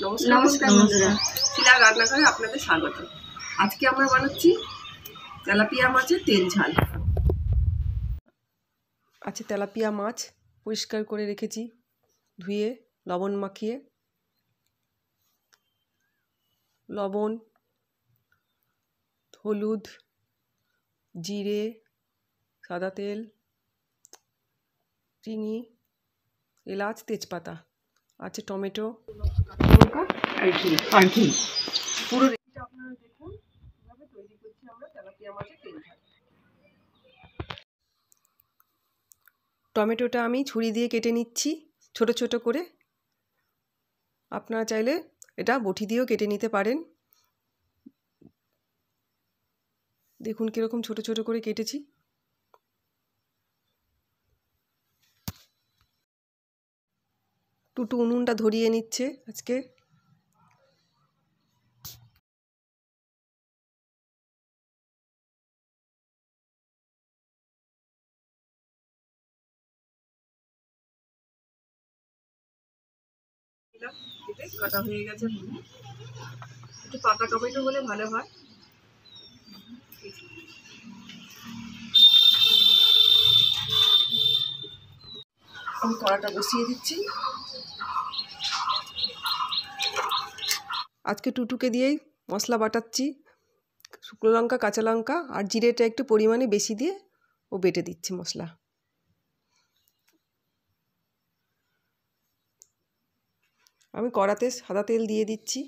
নমস্কার বন্ধুরা, শিলার রান্নাঘরে আপনাদের স্বাগত। আজকে আমরা বানাচ্ছি তেলাপিয়া মাছের তেল ঝাল। আছে তেলাপিয়া মাছ পরিষ্কার করে রেখেছি, ধুয়ে লবণ মাখিয়ে। লবণ, হলুদ, জিরে, সাদা তেল, চিনি, এলাচ, তেজপাতা, আছে টমেটো, আর ঘি। পুরো রেসিপিটা আপনারা দেখুন কিভাবে তৈরি করছি আমরা তেলাপিয়া মাছের তেল ঝাল। টমেটোটা আমি ছুরি দিয়ে কেটে নিচ্ছি ছোট ছোট করে। আপনারা চাইলে এটা বটি দিয়েও কেটে নিতে পারেন। দেখুন কীরকম ছোট ছোট করে কেটেছি। টুটু উনুনটা ধরিয়ে নিচ্ছে আজকে। কেটে কাটা হয়ে গেছে। একটু পাকা টমেটো হলে ভালো হয়। আমি কড়াটা বসিয়ে দিচ্ছি। আজকে টুটুকে দিয়েই মশলা বাটাচ্ছি। শুকনো লঙ্কা, কাঁচা লঙ্কা আর জিরেটা একটু পরিমাণে বেশি দিয়ে ও বেটে দিচ্ছি মশলা। আমি কড়াতে সাদা তেল দিয়ে দিচ্ছি।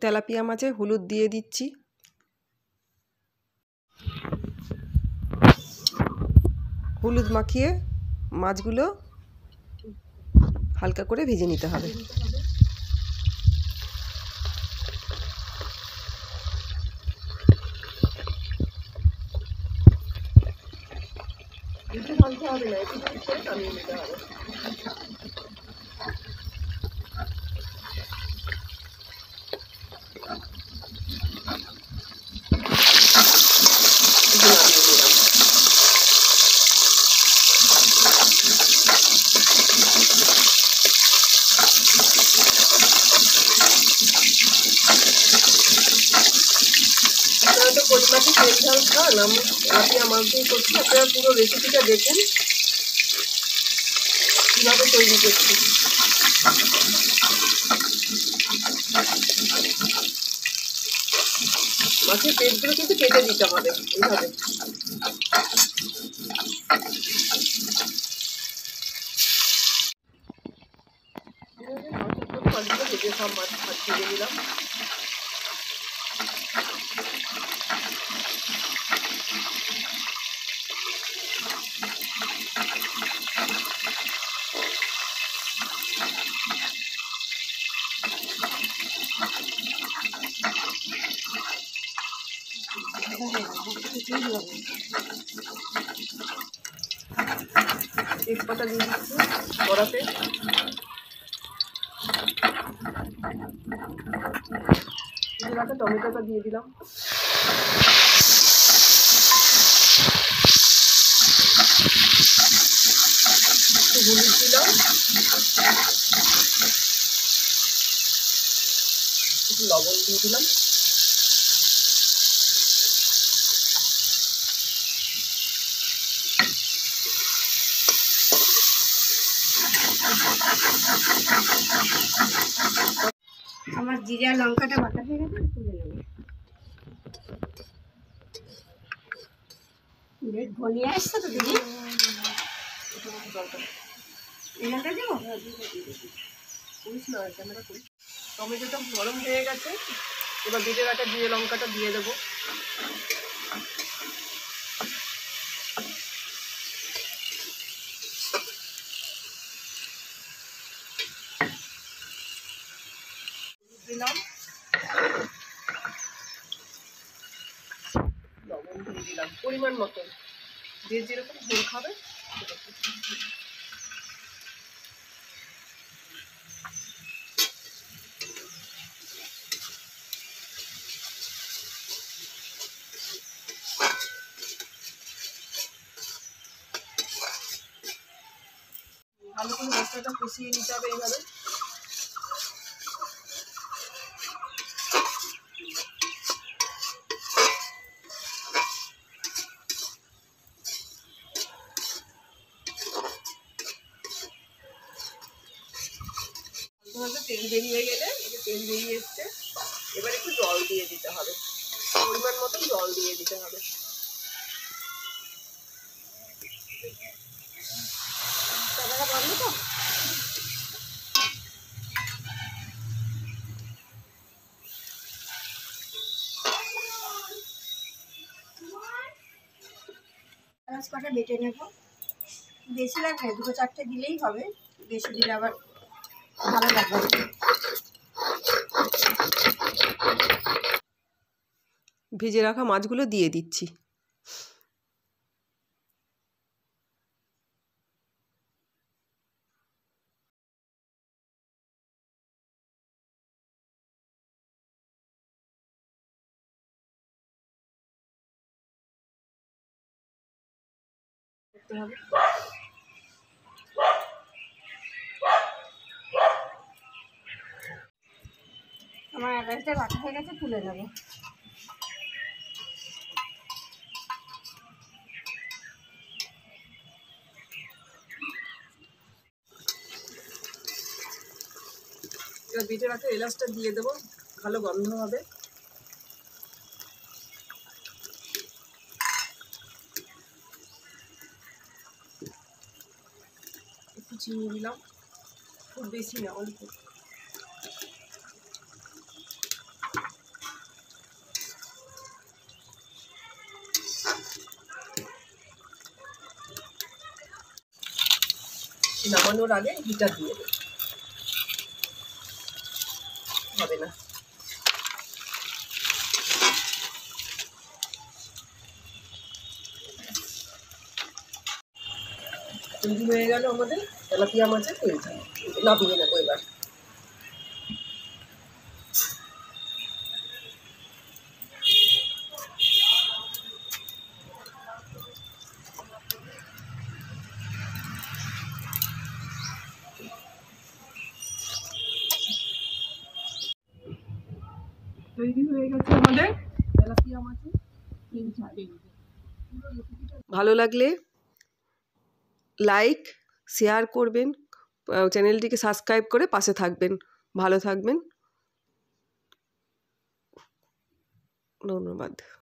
তেলাপিয়া মাছে হলুদ দিয়ে দিচ্ছি। হলুদ মাখিয়ে মাছগুলো হালকা করে ভেজে নিতে হবে। একটু ভাজতে হবে না, একটু করে নামিয়ে নিতে হবে। আপনারা তো পরিমাণে তেল ঝাল খান, আমি তেলাপিয়া মাছ দিয়ে করছি। আপনারা পুরো রেসিপিটা দেখুন কীভাবে তৈরি করছি। মাছের পেটগুলো কিন্তু কেটে দিতে হবে এইভাবে। মাছগুলো ভেজে সব মাছ ভেজে নিলাম। তেজপাতা দিয়ে দিচ্ছি কড়াতে। টমেটোটা দিয়ে দিলাম। একটু হলুদ দিলাম, একটু লবণ দিয়ে দিলাম। আমার জিরা লঙ্কাটা বাটা হয়ে গেছে, তুলে নেব। বেশ ঘনিয়ে আসছে তো দিদি। এলাকা যাবো। টমেটোটা নরম হয়ে গেছে, এবার বেটে রাখা জিরে লঙ্কাটা দিয়ে দেবো। দিলাম, লবণ দিয়ে দিলাম পরিমাণ মতো, যে যেরকম ঝোল খাবে মশলাটা কষিয়ে নিতে হবে এইভাবে। তেল বেরিয়ে গেলে, তেল বেরিয়ে এসছে, এবার একটু জল দিয়ে দিতে হবে, পরিমাণ মতো জল দিয়ে দিতে হবে। বন্ধ তো। পেঁয়াজ কটা বেটে নেব, বেশি লাগবে 2-4টে দিলেই হবে, বেশি দিলে আবার ভালো লাগবে। ভেজে রাখা মাছগুলো দিয়ে দিচ্ছি। আমার এলাচটা বাটা হয়ে গেছে, তুলে নেব। এবার বেটে রাখা এলাচটা দিয়ে দেবো, ভালো গন্ধ হবে। একটু চিনি দিলাম, খুব বেশি না, অল্প। নামানোর আগে ঘিটা দিয়ে দেবো, হবে না। তৈরি হয়ে গেল আমাদের তেলাপিয়া মাছের তৈরি। নামিয়ে নেবো এবার। তৈরি হয়ে গেছে আমাদের তেলাপিয়া মাছের তেল ঝাল। ভালো লাগলে লাইক শেয়ার করবেন, চ্যানেলটিকে সাবস্ক্রাইব করে পাশে থাকবেন। ভালো থাকবেন, ধন্যবাদ।